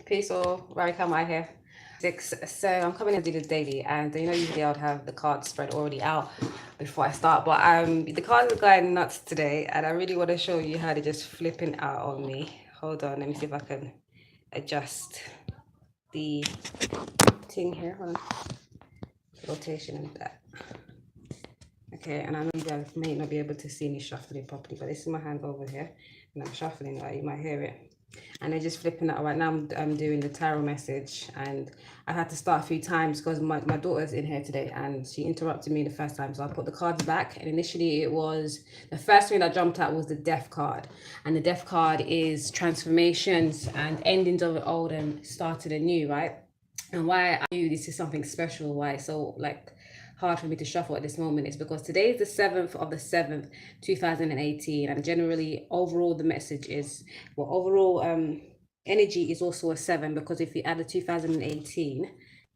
Peace all, RaRe Ka Maai here. So I'm coming to do the daily, and usually I would have the cards spread already out before I start, but the cards are going nuts today, and I really want to show you how they're just flipping out on me. Hold on, let me see if I can adjust the thing here. Hold on. Rotation and that. Okay, and I know you guys may not be able to see me shuffling properly, but this is my hand over here, and I'm shuffling, right? You might hear it. And they're just flipping out. Right now I'm doing the tarot message, and I had to start a few times because my daughter's in here today and she interrupted me the first time, so I put the cards back. And initially it was, the first thing that jumped out was the Death card, and the Death card is transformations and endings of the old and starting anew, right? And why I knew this is something special, why it's so like hard for me to shuffle at this moment, is because today is the 7th of the 7th 2018, and generally overall the message is, well, overall energy is also a 7, because if you add the 2018,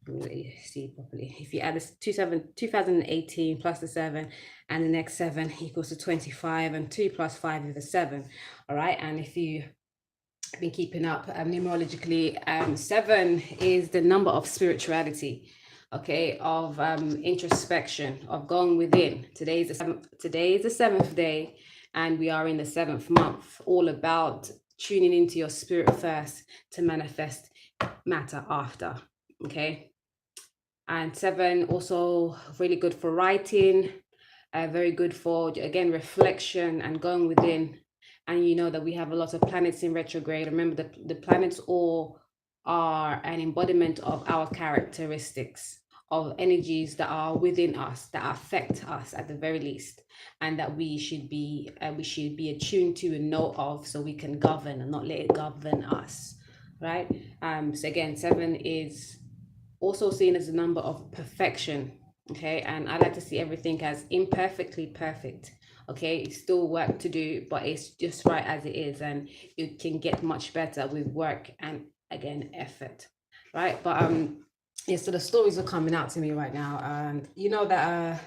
let you see properly, if you add this 2018 plus the 7 and the next 7 equals to 25, and 2 plus 5 is a 7. All right, and if you been keeping up numerologically, 7 is the number of spirituality, okay, of introspection, of going within. Today is the 7th day, and we are in the 7th month, all about tuning into your spirit first to manifest matter after. Okay, and 7 also really good for writing, very good for, again, reflection and going within. And you know that we have a lot of planets in retrograde. Remember, the planets all are an embodiment of our characteristics, of energies that are within us, that affect us at the very least, and that we should be attuned to and know of, so we can govern and not let it govern us, right? So again, 7 is also seen as a number of perfection. Okay, and I like to see everything as imperfectly perfect. Okay, it's still work to do, but it's just right as it is, and you can get much better with work and, again, effort, right? But yeah, so the stories are coming out to me right now, and you know that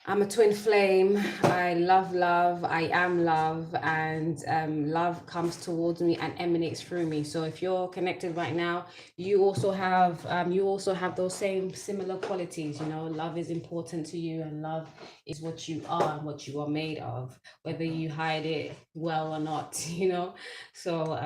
I'm a twin flame. I love love, I am love, and love comes towards me and emanates through me. So if you're connected right now, you also have those same similar qualities. Love is important to you, and love is what you are and what you are made of, whether you hide it well or not. So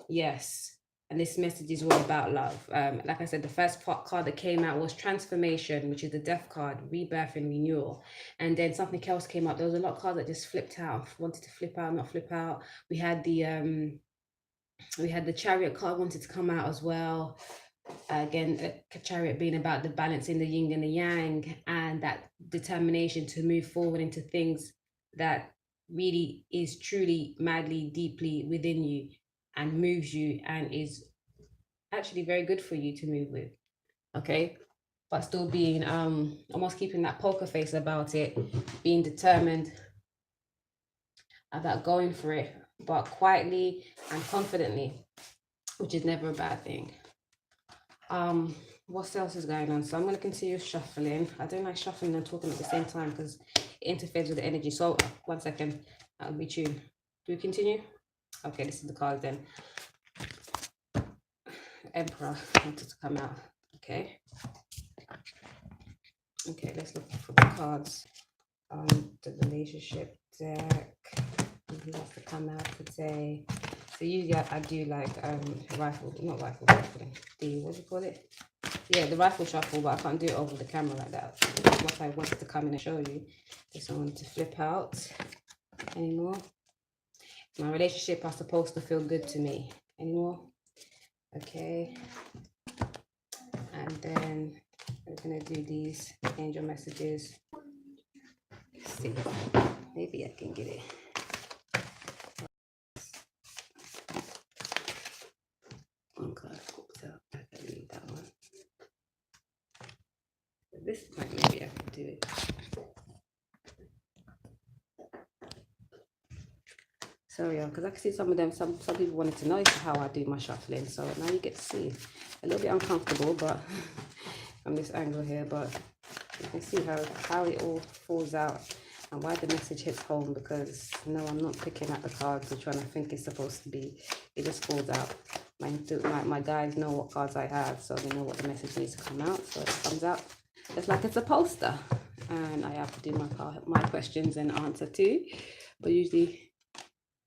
yes. And this message is all about love. Like I said, the first card that came out was transformation, which is the Death card, rebirth and renewal. And then something else came up. There was a lot of cards that just flipped out, wanted to flip out, not flip out. We had the Chariot card wanted to come out as well. Again, a Chariot being about the balance in the yin and the yang, and that determination to move forward into things that really is truly, madly, deeply within you, and moves you, and is actually very good for you to move with. Okay, but still being almost keeping that poker face about it, being determined about going for it, but quietly and confidently, which is never a bad thing. What else is going on? So I'm going to continue shuffling. I don't like shuffling and talking at the same time because it interferes with the energy. So 1 second, I'll be tuned. Do we continue? Okay, this is the card then. Emperor wanted to come out. Okay, let's look for the cards on the relationship deck. Who wants to come out today? So usually I do like rifling, what do you call it? Yeah, the rifle shuffle, but I can't do it over the camera like that. What I wanted to come in and show you. Just wanted to flip out anymore. My relationship are supposed to feel good to me anymore. Okay, and then we're gonna do these angel messages. Let's see, maybe I can get it. One card popped out. I can leave that one. This time maybe I can do it. Sorry, y'all, because I can see some of them. Some people wanted to know how I do my shuffling, so now you get to see. A little bit uncomfortable, but from this angle here, but you can see how it all falls out and why the message hits home. Because no, I'm not picking at the cards or trying to think it's supposed to be. It just falls out. my guys know what cards I have, so they know what the message needs to come out. So it comes out just like it's a poster, and I have to do my questions and answer too. But usually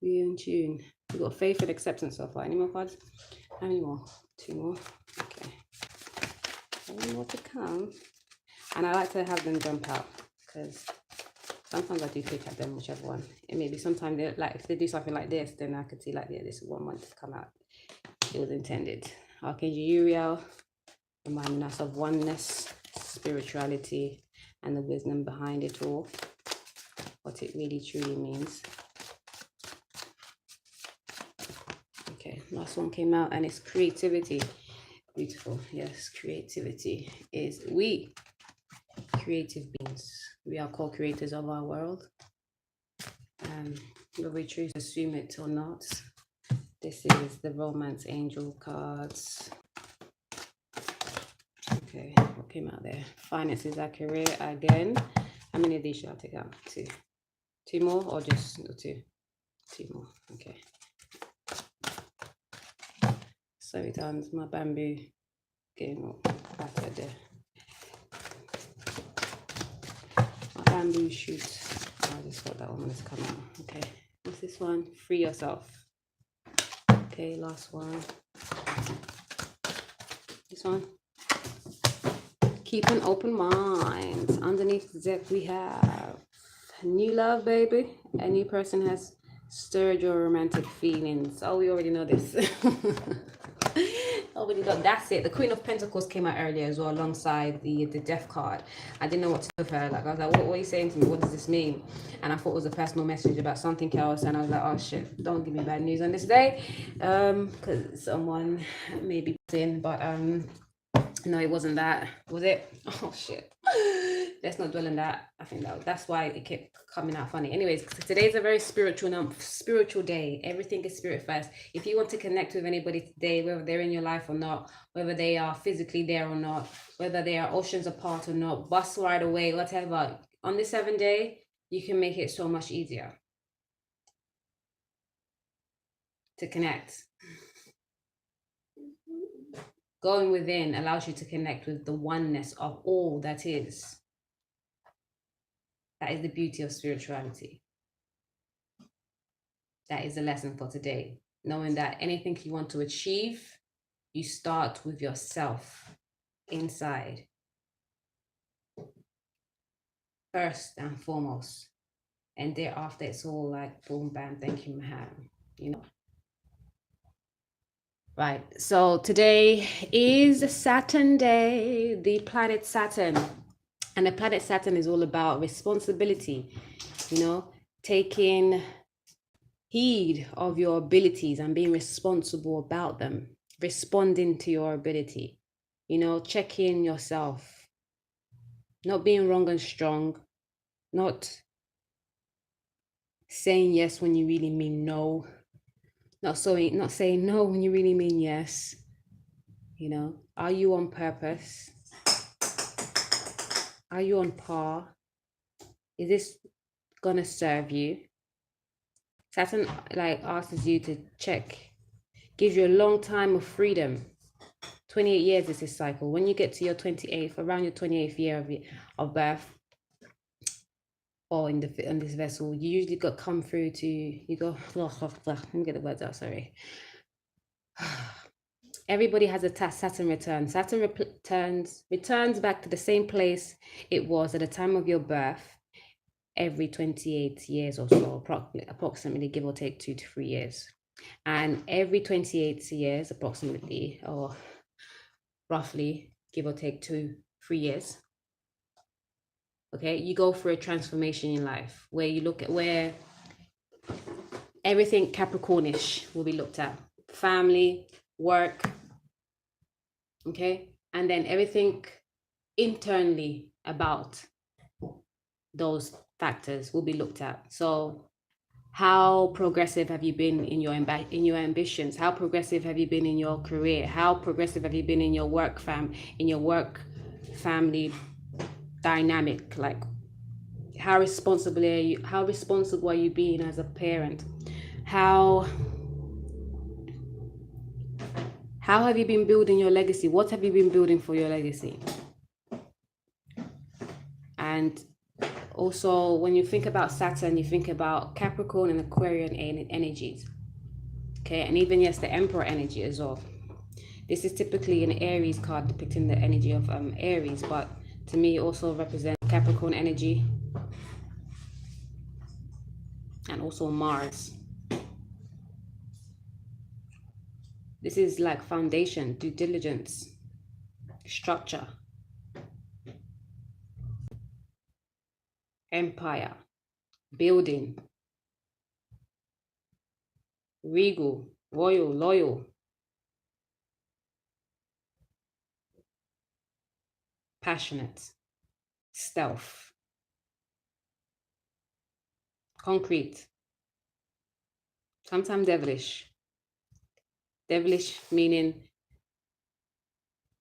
we're in tune. We've got faith and acceptance so far. Any more cards? How many more? 2 more. Okay. Any more to come? And I like to have them jump out because sometimes I do pick at them, whichever one. It may be sometimes they like if they do something like this, then I could see like, yeah, this one wants to come out. It was intended. Archangel Uriel, reminding us of oneness, spirituality, and the wisdom behind it all. What it really truly means. Okay, last one came out, and it's creativity. Beautiful. Yes, creativity is we. Creative beings. We are co-creators of our world. Whether we choose to assume it or not. This is the romance angel cards. Okay, what came out there? Finances accurate again. How many of these should I take out? 2. 2 more or just 2? 2 more. Okay. Sorry, times my bamboo getting all battered there. Bamboo shoot. I just thought that one was come out. Okay, what's this one? Free yourself. Okay, last one. This one. Keep an open mind. Underneath the deck we have new love, baby. A new person has stirred your romantic feelings. Oh, we already know this. Already done. That's it. The Queen of Pentacles came out earlier as well, alongside the Death card. I didn't know what to do with her. Like I was like, what are you saying to me? What does this mean? And I thought it was a personal message about something else. And I was like, oh shit, don't give me bad news on this day, because someone may be in. But no, it wasn't that. Was it? Oh shit. Let's not dwell on that. I think that's why it kept coming out funny. Anyways, today's a very spiritual day. Everything is spirit first. If you want to connect with anybody today, whether they're in your life or not, whether they are physically there or not, whether they are oceans apart or not, bus ride away, whatever, on this 7th day, you can make it so much easier to connect. Going within allows you to connect with the oneness of all that is. That is the beauty of spirituality. That is the lesson for today. Knowing that anything you want to achieve, you start with yourself inside. First and foremost. And thereafter, it's all like boom, bam, thank you, Maham. You know. Right. So today is Saturn'day, the planet Saturn. And the planet Saturn is all about responsibility, you know, taking heed of your abilities and being responsible about them, responding to your ability, you know, checking yourself, not being wrong and strong, not saying yes when you really mean no, not saying no when you really mean yes. You know, are you on purpose? Are you on par? Is this gonna serve you? Saturn like asks you to check, gives you a long time of freedom. 28 years is this cycle. When you get to your 28th, around your 28th year of birth, or in this vessel, you usually got come through to, you go, let me get the words out, sorry. Everybody has a Saturn return. Saturn returns back to the same place it was at the time of your birth every 28 years or so, approximately, give or take 2 to 3 years. And every 28 years, approximately, or roughly, give or take 2-3 years, okay, you go through a transformation in life where you look at where everything Capricornish will be looked at. Family, work, okay? And then everything internally about those factors will be looked at. So how progressive have you been in your ambitions? How progressive have you been in your career? How progressive have you been in your work family dynamic? Like how responsible are you being as a parent? How How have you been building your legacy? What have you been building for your legacy? And also, when you think about Saturn, you think about Capricorn and Aquarian energies. Okay, and even, yes, the Emperor energy as well. This is typically an Aries card depicting the energy of Aries, but to me it also represents Capricorn energy and also Mars. This is like foundation, due diligence, structure, empire, building, regal, royal, loyal, passionate, stealth, concrete, sometimes devilish. Devilish meaning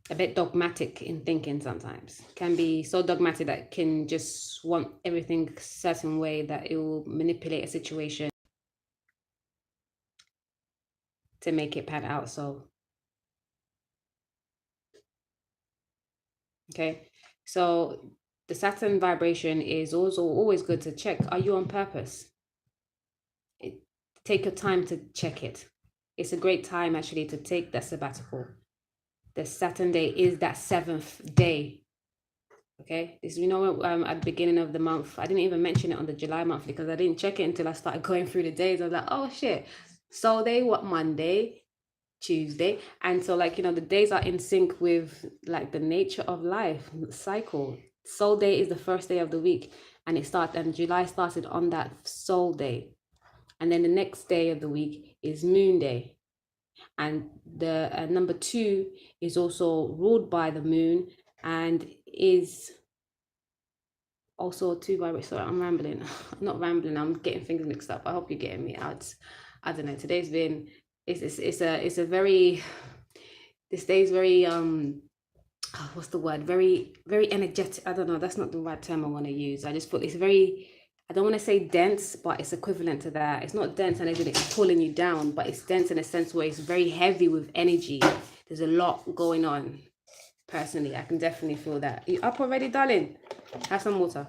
a bit dogmatic in thinking sometimes. Can be so dogmatic that can just want everything a certain way that it will manipulate a situation to make it pan out. So, okay. So the Saturn vibration is also always good to check. Are you on purpose? Take your time to check it. It's a great time actually to take that sabbatical. The Saturn'day is that 7th day. Okay, this, you know, at the beginning of the month, I didn't even mention it on the July month because I didn't check it until I started going through the days. I was like, oh shit. So they what, Monday, Tuesday, and so, like, you know, the days are in sync with like the nature of life cycle. Soul day is the first day of the week, and July started on that soul day, and then the next day of the week is moon day, and the number 2 is also ruled by the moon and is also 2 by, sorry, I'm rambling. I'm not rambling, I'm getting things mixed up. I hope you're getting me out. I don't know, today's been, it's a very, this day is very what's the word, very energetic. I don't know, that's not the right term I want to use. I just put, it's very, I don't want to say dense, but it's equivalent to that. It's not dense and it's pulling you down, but it's dense in a sense where it's very heavy with energy. There's a lot going on. Personally, I can definitely feel that. You up already, darling? Have some water.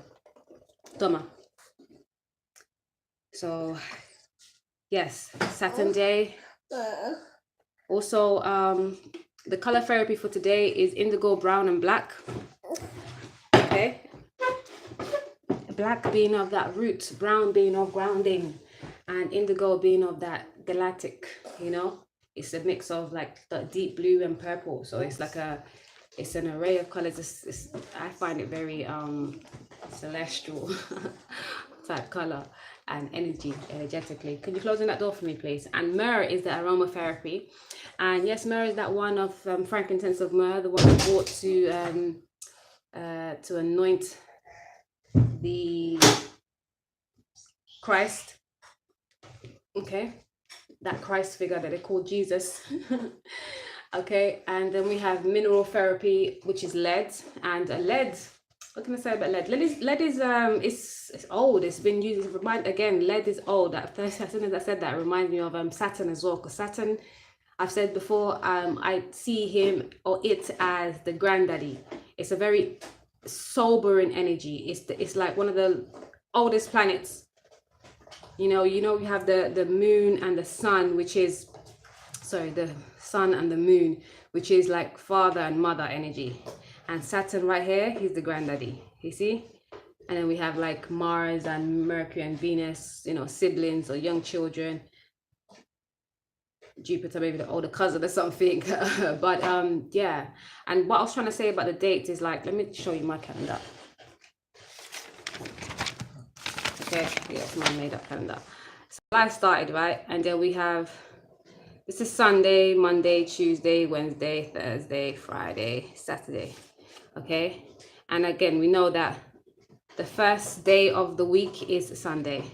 Toma. So, yes, Saturn'day. Also, the color therapy for today is indigo, brown, and black. Okay. Black being of that root, brown being of grounding, and indigo being of that galactic, you know? It's a mix of like the deep blue and purple. So it's like it's an array of colors. I find it very celestial type color and energetically. Could you close in that door for me, please? And myrrh is the aromatherapy. And yes, myrrh is that one of frankincense of myrrh, the one bought to anoint the Christ. Okay, that Christ figure that they call Jesus. Okay, and then we have mineral therapy, which is lead. And lead, what can I say about lead? Lead is it's old. It's been used. Lead is old. As soon as I said that, it reminds me of Saturn as well. Because Saturn, I've said before, I see him or it as the granddaddy. It's a very sobering energy. It's like one of the oldest planets. You know, we have the moon and the sun, which is, sorry, the sun and the moon, which is like father and mother energy. And Saturn right here, he's the granddaddy, you see? And then we have like Mars and Mercury and Venus, you know, siblings or young children. Jupiter, maybe the older cousin or something. But yeah. And what I was trying to say about the dates is like, let me show you my calendar. Okay, yeah, it's my made up calendar. So life started, right? And then we have, this is Sunday, Monday, Tuesday, Wednesday, Thursday, Friday, Saturday. Okay. And again, we know that the first day of the week is Sunday.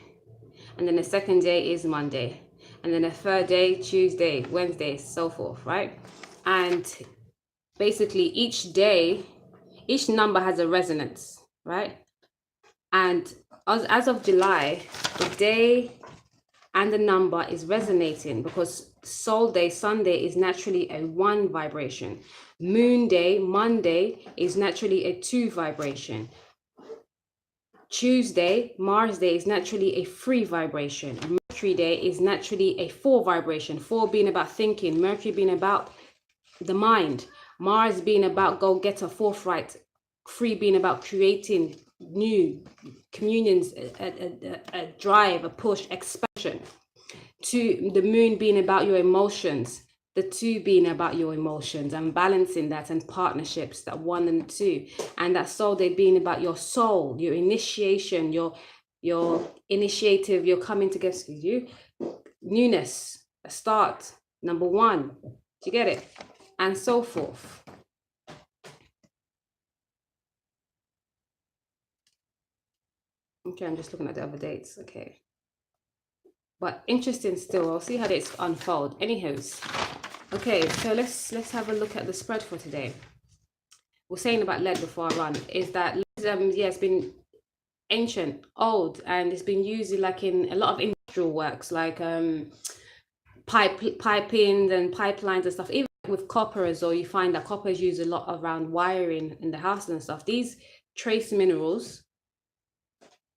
And then the second day is Monday. And then the third day, Tuesday, Wednesday, so forth, right? And basically each day, each number has a resonance, right? And as of July, the day and the number is resonating, because Soul Day, Sunday, is naturally a 1 vibration. Moon Day, Monday, is naturally a 2 vibration. Tuesday, Mars Day, is naturally a 3 vibration. Mercury Day is naturally a 4 vibration. 4 being about thinking, Mercury being about the mind, Mars being about go-getter, forthright, 3 being about creating new communions, a drive, a push, expansion. 2, the moon being about your emotions, the 2 being about your emotions and balancing that, and partnerships, that 1 and 2, and that Soul Day being about your soul, your initiation, your initiative, your coming together, newness, a start, number 1. Do you get it? And so forth. Okay, I'm just looking at the other dates. Okay. But interesting still. I'll see how it's unfold. Anyhows. Okay, so let's have a look at the spread for today. We're saying about lead before I run, is that yeah, it's been ancient, old, and it's been used like in a lot of industrial works, like piping and pipelines and stuff. Even with copper as well, you find that copper is used a lot around wiring in the house and stuff. These trace minerals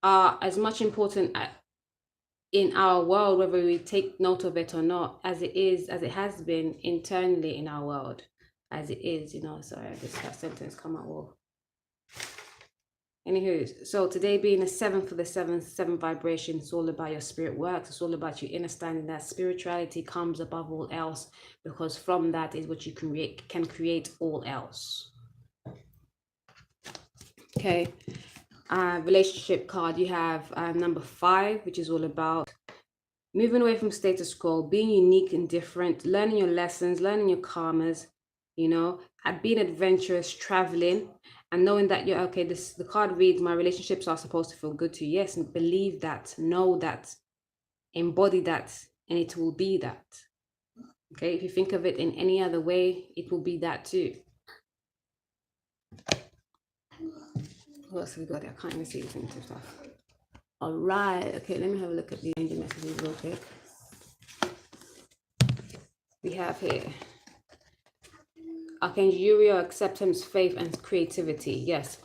are as much important in our world, whether we take note of it or not, as it has been internally in our world, as it is, you know. Sorry, that sentence come out well. Anywho, so today being the 7th for the 7th vibration, it's all about your spirit works. It's all about you understanding that spirituality comes above all else, because from that is what you can create all else. Okay. Relationship card, you have number 5, which is all about moving away from status quo, being unique and different, learning your lessons, learning your karmas, you know, being adventurous, traveling, and knowing that you're okay. The card reads, my relationships are supposed to feel good to you. Yes, and believe that, know that, embody that, and it will be that. Okay, if you think of it in any other way, it will be that too. What else have we got there? I can't even see the things and stuff. All right, okay, let me have a look at the angel messages real quick. We have here Archangel Uriel, acceptance, faith, and creativity. Yes.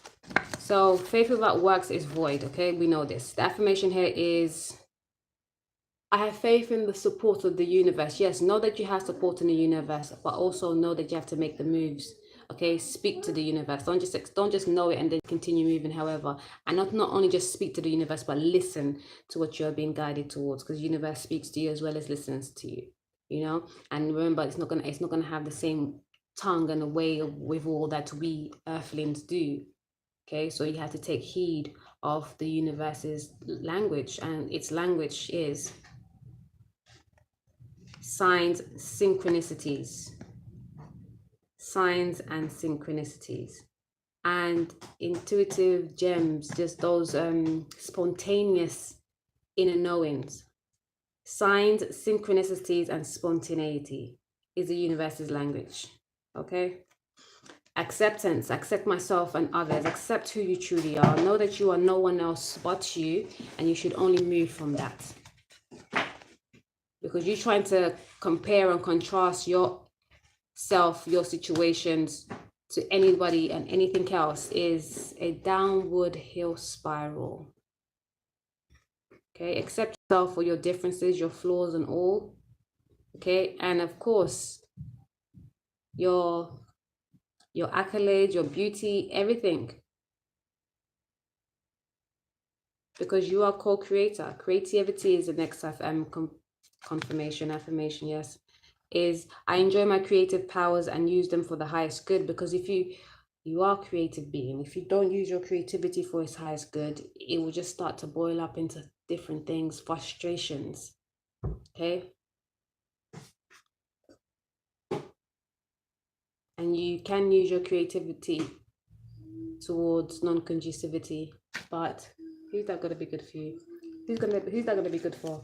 So faith without works is void. Okay, we know this. The affirmation here is, I have faith in the support of the universe. Yes, know that you have support in the universe, but also know that you have to make the moves. Okay, speak to the universe. Don't just know it and then continue moving. However, and not only just speak to the universe, but listen to what you're being guided towards, because the universe speaks to you as well as listens to you. You know, and remember, it's not gonna have the same tongue and a way with all that we earthlings do. Okay, so you have to take heed of the universe's language, and its language is signs, synchronicities, and intuitive gems, just those spontaneous inner knowings. Signs, synchronicities, and spontaneity is the universe's language. Okay. Acceptance, accept myself and others, accept who you truly are, know that you are no one else but you, and you should only move from that. Because you're trying to compare and contrast yourself, your situations to anybody and anything else is a downward hill spiral. Okay, accept yourself for your differences, your flaws and all. Okay, and of course, your accolades, your beauty, everything. Because you are co-creator. Creativity is the next affirmation, yes. Is I enjoy my creative powers and use them for the highest good. Because if you are a creative being, if you don't use your creativity for its highest good, it will just start to boil up into different things, frustrations. Okay. And you can use your creativity towards non-conducivity, but who's that gonna be good for you? Who's that gonna be good for?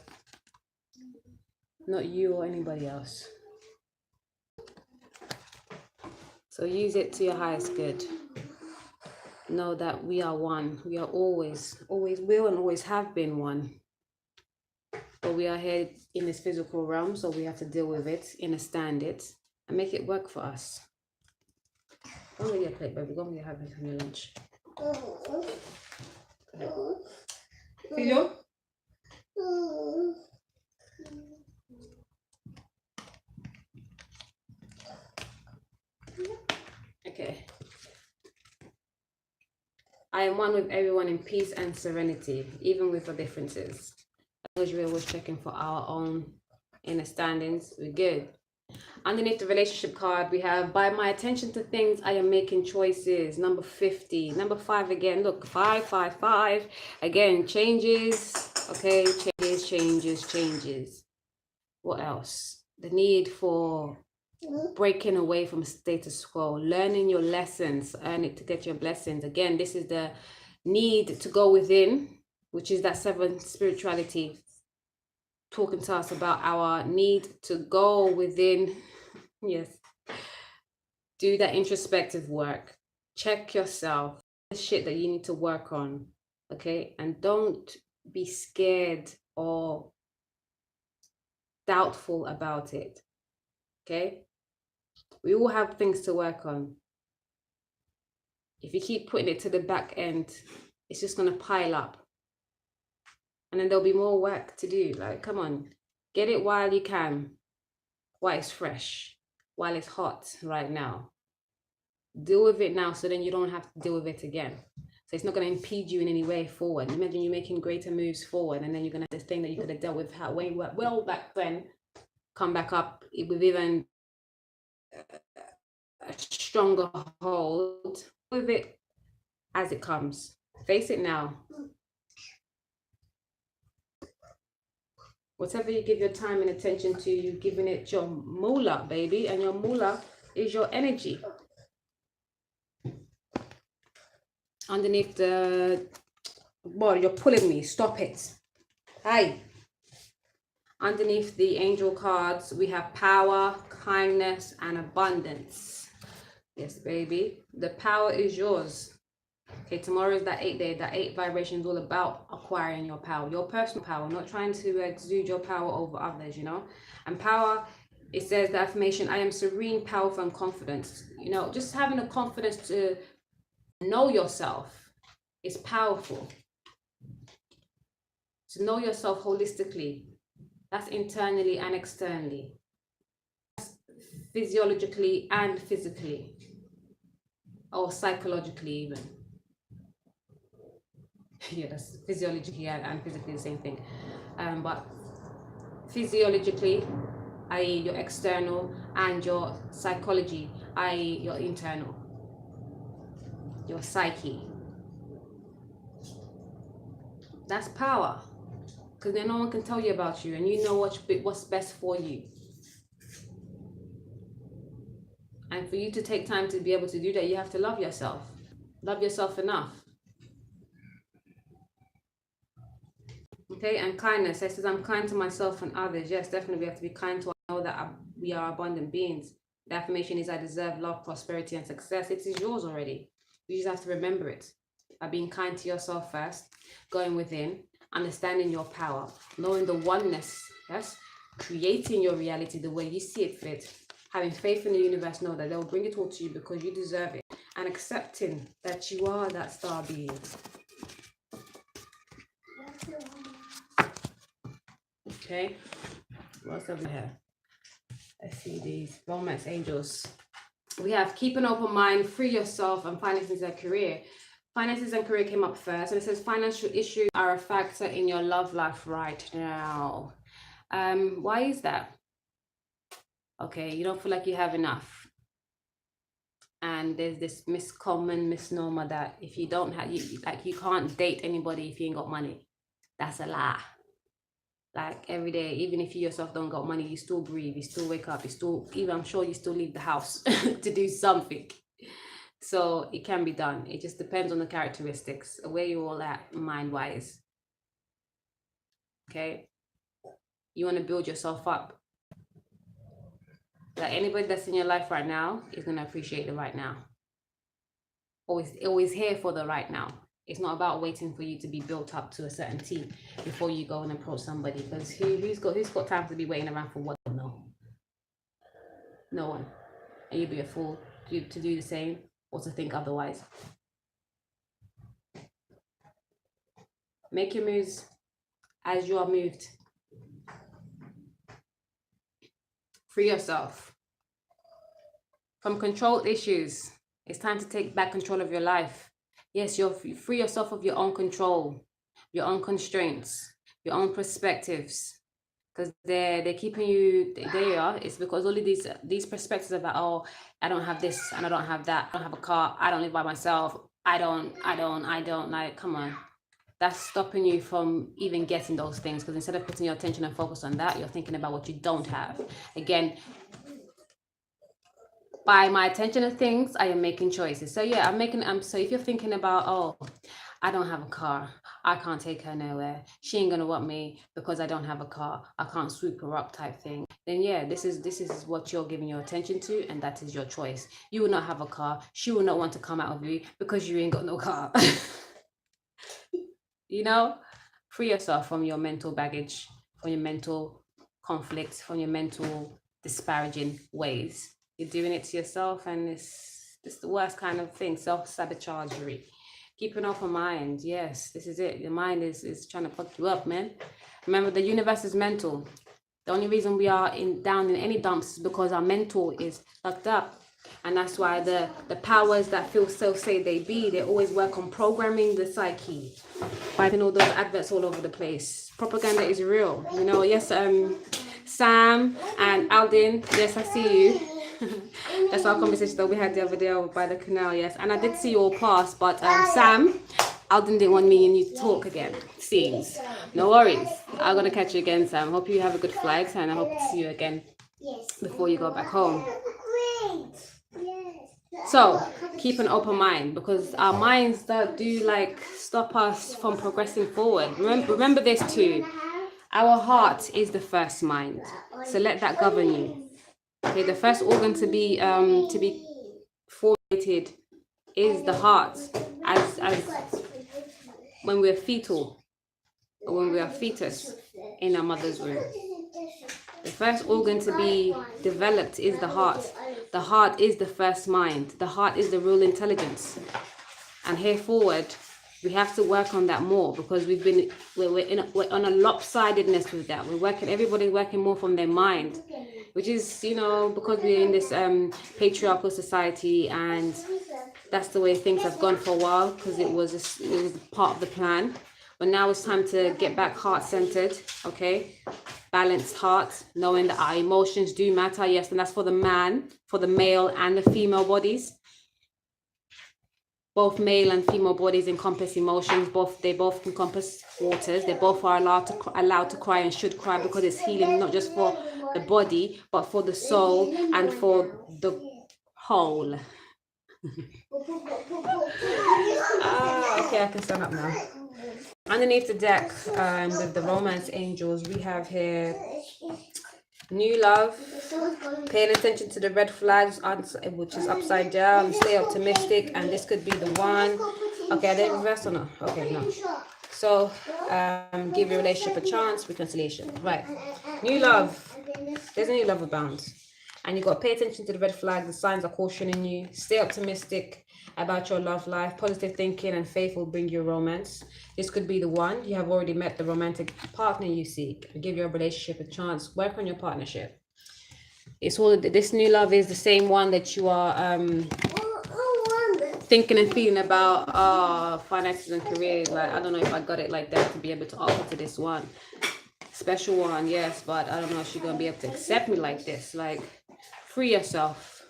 Not you or anybody else. So use it to your highest good. Know that we are one. We are always will and always have been one. but we are here in this physical realm, so we have to deal with it, understand it, and make it work for us. Go and get your plate, baby. Go and have your lunch. Filo? Okay. I am one with everyone in peace and serenity, even with the differences. As we're always checking for our own understandings, we're good. Underneath the relationship card, we have, by my attention to things, I am making choices. Number 50. Number 5 again. Look, 5, 5, 5. Again, changes. Okay, changes. What else? The need for breaking away from status quo, learning your lessons, earn it to get your blessings. Again, this is the need to go within, which is that 7th spirituality, talking to us about our need to go within. Yes, do that introspective work, check yourself, the shit that you need to work on. Okay, and don't be scared or doubtful about it. Okay, we all have things to work on. If you keep putting it to the back end, it's just going to pile up. And then there'll be more work to do. Like, come on, get it while you can, while it's fresh, while it's hot right now. Deal with it now, so then you don't have to deal with it again. So it's not going to impede you in any way forward. Imagine you making greater moves forward, and then you're going to have this thing that you could have dealt with way well back then, come back up with even a stronger hold. With it as it comes. Face it now. Whatever you give your time and attention to, you're giving it your moolah, baby, and your moolah is your energy. Underneath the, well, you're pulling me, stop it. Hi. Underneath the angel cards, we have power, kindness, and abundance. Yes, baby, the power is yours. Okay, tomorrow is that 8th day. That 8 vibration is all about acquiring your power, your personal power, not trying to exude your power over others, you know. And power, it says the affirmation, I am serene, powerful, and confident. You know, just having the confidence to know yourself is powerful. To know yourself holistically, that's internally and externally. That's physiologically and physically, or psychologically even. Yeah, that's physiologically and physically the same thing. But physiologically, i.e. your external, and your psychology, i.e. your internal, your psyche. That's power, because then no one can tell you about you, and you know what's best for you. And for you to take time to be able to do that, you have to love yourself. Love yourself enough. Okay, and kindness. It says, I'm kind to myself and others. Yes, definitely we have to be kind to others. Know that we are abundant beings. The affirmation is, I deserve love, prosperity, and success. It is yours already. You just have to remember it. By being kind to yourself first, going within, understanding your power, knowing the oneness, yes, creating your reality the way you see it fit, having faith in the universe, know that they'll bring it all to you because you deserve it, and accepting that you are that star being. Okay, what else have we here? Let's see these romance angels. We have keep an open mind, free yourself, and finances and career. Finances and career came up first, and it says financial issues are a factor in your love life right now. Why is that? Okay, you don't feel like you have enough. And there's this common misnomer that if you don't have, you can't date anybody if you ain't got money. That's a lie. Like every day, even if you yourself don't got money, you still breathe, you still wake up, even I'm sure you still leave the house to do something. So it can be done. It just depends on the characteristics, where you're all at mind-wise. Okay? You want to build yourself up. Like anybody that's in your life right now is going to appreciate the right now. Always here for the right now. It's not about waiting for you to be built up to a certain T before you go and approach somebody, because who's got time to be waiting around for what? No one. And you'd be a fool to do the same or to think otherwise. Make your moves as you are moved. Free yourself from control issues. It's time to take back control of your life. Yes, you free yourself of your own control, your own constraints, your own perspectives. Because they're keeping you there. It's because all of these perspectives about, oh, I don't have this and I don't have that, I don't have a car, I don't live by myself, I don't, like, come on. That's stopping you from even getting those things, because instead of putting your attention and focus on that, you're thinking about what you don't have. Again, by my attention to things, I am making choices. So yeah, so if you're thinking about, oh, I don't have a car, I can't take her nowhere, she ain't gonna want me because I don't have a car, I can't swoop her up type thing, then yeah, this is what you're giving your attention to, and that is your choice. You will not have a car, she will not want to come out of you because you ain't got no car. You know, free yourself from your mental baggage, from your mental conflicts, from your mental disparaging ways. You're doing it to yourself, and it's the worst kind of thing, self-sabotagery. Keep an open mind. Yes, this is it. Your mind is trying to fuck you up, man. Remember, the universe is mental. The only reason we are down in any dumps is because our mental is fucked up. And that's why the powers that feel so say they be, they always work on programming the psyche, finding all those adverts all over the place. Propaganda is real, you know. Yes, Sam and Aldin, yes, I see you. That's our conversation that we had the other day over by the canal, yes. And I did see you all pass, but Sam, Aldin didn't want me and you to talk again, seems. No worries. I'm going to catch you again, Sam. Hope you have a good flight, and I hope to see you again before you go back home. So keep an open mind, because our minds that do like stop us from progressing forward. Remember this too. Our heart is the first mind, so let that govern you. Okay, the first organ to be formulated is the heart, as when we're fetal, or when we are fetus in our mother's womb. The first organ to be developed is the heart. The heart is the first mind. The heart is the real intelligence. And here forward, we have to work on that more, because we're on a lopsidedness with that. Everybody's working more from their mind, which is, you know, because we're in this patriarchal society, and that's the way things have gone for a while, because it was part of the plan. But now it's time to get back heart-centered, okay? Balanced heart, knowing that our emotions do matter, yes, and that's for the male and the female bodies. Both male and female bodies encompass emotions. They both encompass waters. They both are allowed to cry and should cry, because it's healing not just for the body, but for the soul and for the whole. Okay, I can stand up now. Underneath the deck, with the romance angels, we have here new love, paying attention to the red flags, which is upside down, stay optimistic, and this could be the one. Okay, are they reversed or no? Okay, no. So, give your relationship a chance, reconciliation. Right, new love. There's a new love abounds. And you've got to pay attention to the red flags. The signs are cautioning you. Stay optimistic about your love life. Positive thinking and faith will bring you romance. This could be the one. You have already met the romantic partner you seek. Give your relationship a chance. Work on your partnership. It's all this new love is the same one that you are thinking and feeling about. Finances and career. Like, I don't know if I got it like that to be able to offer to this one. Special one, yes, but I don't know if she's gonna be able to accept me like this. Like, free yourself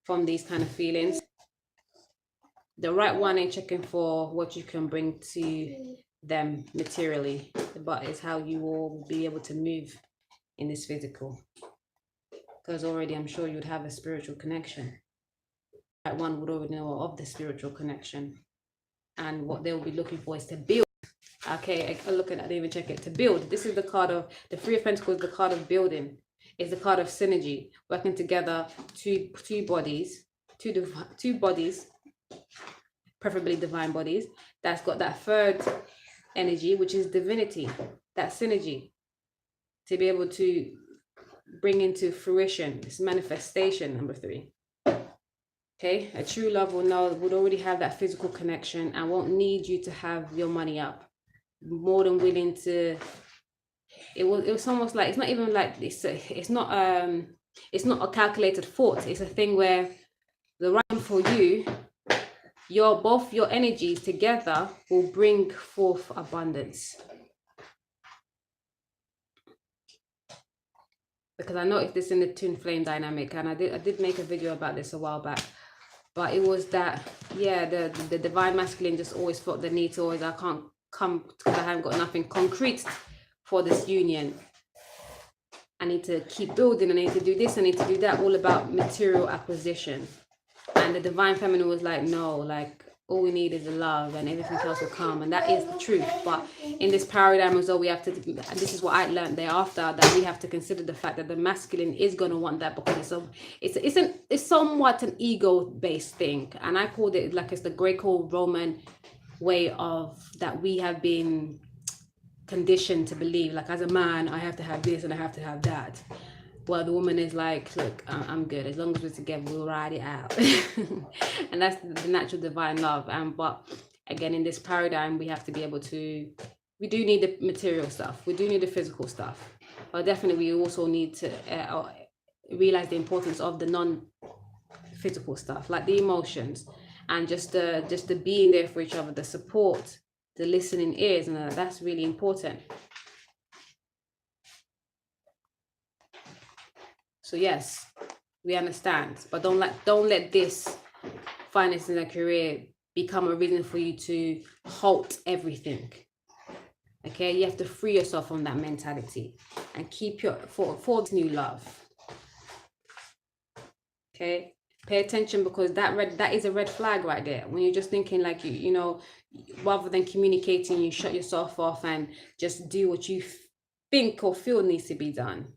from these kind of feelings. The right one ain't checking for what you can bring to them materially, but it's how you will be able to move in this physical. Because already I'm sure you'd have a spiritual connection. That one would already know of the spiritual connection, and what they'll be looking for is to build. Okay, I look at that, I didn't even check it. To build. This is the card of the Three of Pentacles, the card of building. It's the card of synergy, working together, two bodies, preferably divine bodies, that's got that third energy, which is divinity, that synergy, to be able to bring into fruition this manifestation. Number 3. Okay, a true love would already have that physical connection and won't need you to have your money up. More than willing to. It was almost like, it's not even like it's not a calculated thought. It's a thing where the right for you, both your energies together will bring forth abundance. Because I noticed this in the twin flame dynamic, and I did make a video about this a while back. But it was that, yeah, the divine masculine just always felt the need to always, I can't come because I haven't got nothing concrete for this union. I need to keep building, I need to do this, I need to do that, all about material acquisition. And the divine feminine was like, no, like all we need is the love and everything else will come. And that is the truth. But in this paradigm as well, we have to, and this is what I learned thereafter, that we have to consider the fact that the masculine is going to want that, because it's somewhat an ego-based thing. And I called it like it's the Greco-Roman way of that we have been conditioned to believe, like as a man I have to have this and I have to have that. Well, the woman is like, look, I'm good, as long as we're together we'll ride it out. And that's the natural divine love. But again, in this paradigm, we have to be able to, we do need the material stuff, we do need the physical stuff, but definitely we also need to realize the importance of the non-physical stuff, like the emotions, and just the being there for each other, the support, the listening ears, and that's really important. So yes, we understand, but don't let this finances and career become a reason for you to halt everything. Okay, you have to free yourself from that mentality and keep your for this new love. Okay, pay attention, because that is a red flag right there. When you're just thinking like you know, rather than communicating, you shut yourself off and just do what you think or feel needs to be done.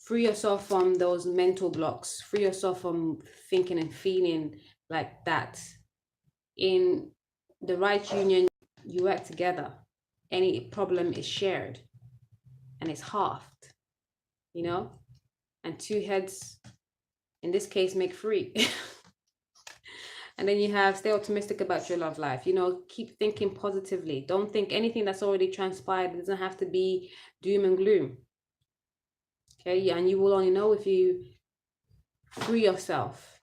Free yourself from those mental blocks. Free yourself from thinking and feeling like that. In the right union, you work together. Any problem is shared and it's halved, you know? And two heads, in this case, make three. And then you have, stay optimistic about your love life. You know, keep thinking positively. Don't think anything that's already transpired. It doesn't have to be doom and gloom. Okay, and you will only know if you free yourself.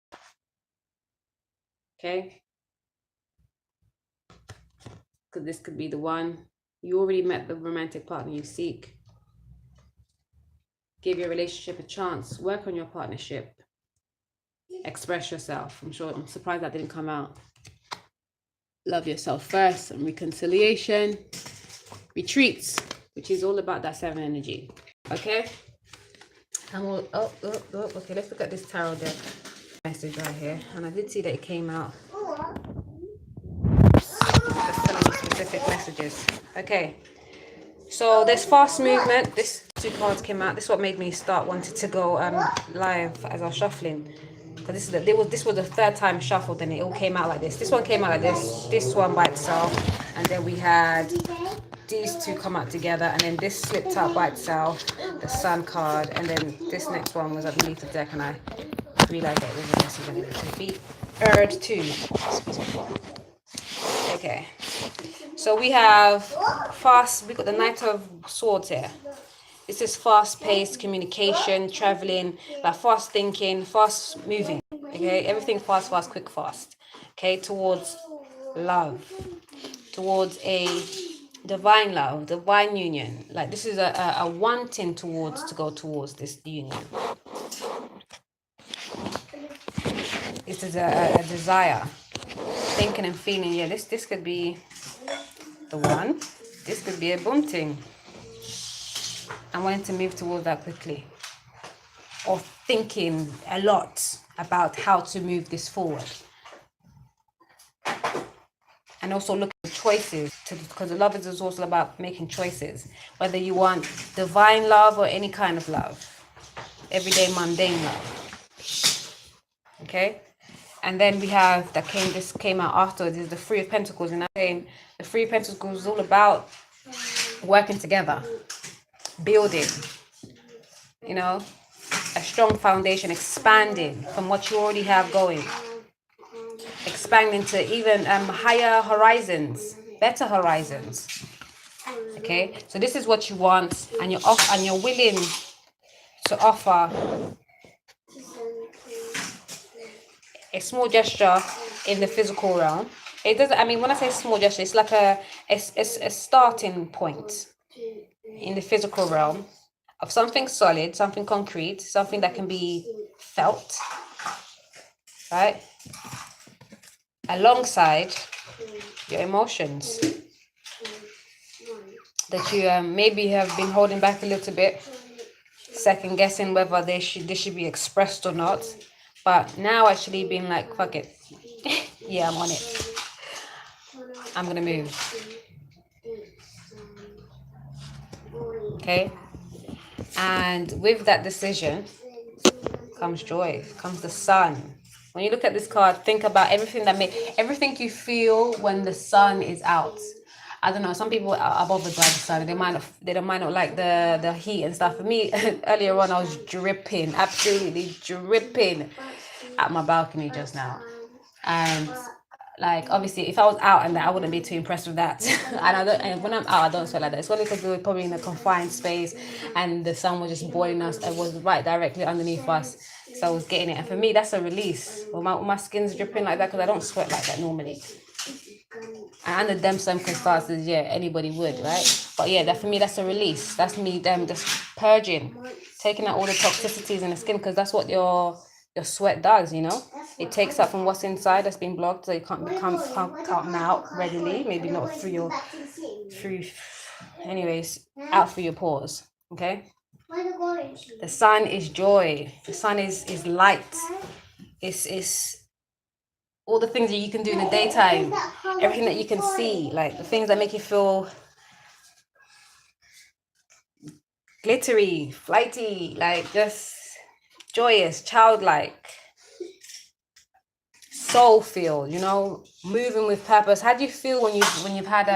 Okay, because this could be the one. You already met the romantic partner you seek. Give your relationship a chance. Work on your partnership. Express yourself. I'm surprised that didn't come out. Love yourself first, and reconciliation. Retreats, which is all about that 7 energy. Okay. And we'll, okay, let's look at this tarot deck message right here. And I did see that it came out. Just telling you specific messages. Okay, so there's fast movement. This 2 cards came out. This is what made me start wanting to go live as I was shuffling. Because this was the 3rd time shuffled, and it all came out like this. This one came out like this. This one by itself, and then we had these 2 come out together, and then this slipped out by itself, the Sun card, and then this next one was underneath the deck, and I realized that it was a message I needed to be heard too. Okay, so we have we got the Knight of Swords here. This is fast-paced communication, traveling, like fast thinking, fast moving. Okay, everything fast, quick, fast. Okay, towards love, towards a divine love, divine union. Like this is a wanting to go towards this union. This is a desire, thinking and feeling. Yeah, this could be the one. This could be a bunting. I wanted to move towards that quickly, or thinking a lot about how to move this forward. And also look at choices, because the love is also about making choices, whether you want divine love or any kind of love, everyday mundane love. Okay, And then we have this came out after, this is the Three of Pentacles. And I'm saying the Three of Pentacles is all about working together, building, you know, a strong foundation, expanding from what you already have going, expanding to even higher horizons, better horizons. Okay, so this is what you want, and you're willing to offer a small gesture in the physical realm. It doesn't, I mean, when I say small gesture, it's like a starting point in the physical realm of something solid, something concrete, something that can be felt, right? Alongside your emotions that you maybe have been holding back a little bit, second guessing whether they should be expressed or not, but now actually being like, fuck it, yeah, I'm on it, I'm gonna move. Okay, and with that decision comes joy, comes the sun. When you look at this card, think about everything you feel when the sun is out. I don't know, some people are bothered by the sun. They might not like the heat and stuff. For me, earlier on, I was dripping, absolutely dripping at my balcony just now. And like, obviously, if I was out and that, I wouldn't be too impressed with that. And when I'm out, I don't feel like that. It's only because we were probably in a confined space and the sun was just boiling us. It was right directly underneath us. So I was getting it. And for me, that's a release. Well, my skin's dripping like that because I don't sweat like that normally. And under them circumstances, yeah, anybody would, right? But yeah, that for me, that's a release. That's me, them just purging, taking out all the toxicities in the skin, because that's what your sweat does, you know. It takes up from what's inside that's been blocked, so it can't come out readily. Maybe not anyways, out through your pores. Okay. The sun is joy. The sun is light. It's all the things that you can do in the daytime, everything that you can see, like the things that make you feel glittery, flighty, like just joyous, childlike, soul filled, you know, moving with purpose. How do you feel when you've had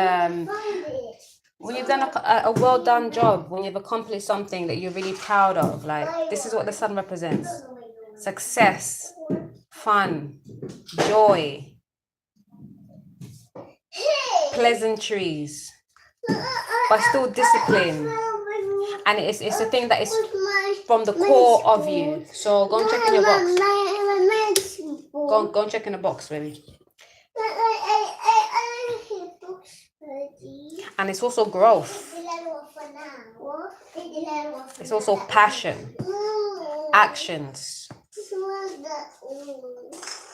when you've done a well done job, when you've accomplished something that you're really proud of? Like, this is what the sun represents: success, fun, joy, pleasantries, but still discipline. And it's a thing that is from the core of you. So go and check in your box. Go and check in the box, baby. And it's also growth. It's also passion, actions.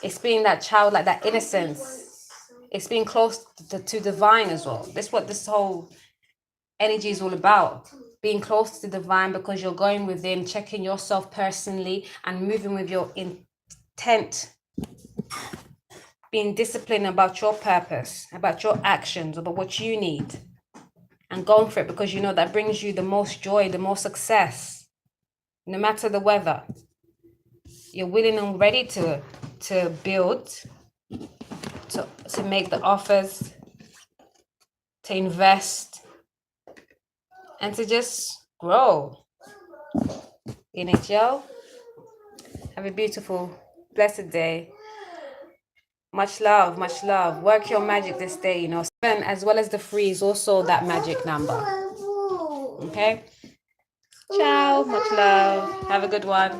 It's being that child, like that innocence. It's being close to divine as well. That's what this whole energy is all about. Being close to divine, because you're going within, checking yourself personally and moving with your intent. Being disciplined about your purpose, about your actions, about what you need. And going for it, because you know that brings you the most joy, the most success. No matter the weather. You're willing and ready to build, to make the offers, to invest, and to just grow in it, yo. Have a beautiful, blessed day. Much love, much love. Work your magic this day, you know. 7 as well as the 3 is also that magic number. Okay? Ciao, much love. Have a good one.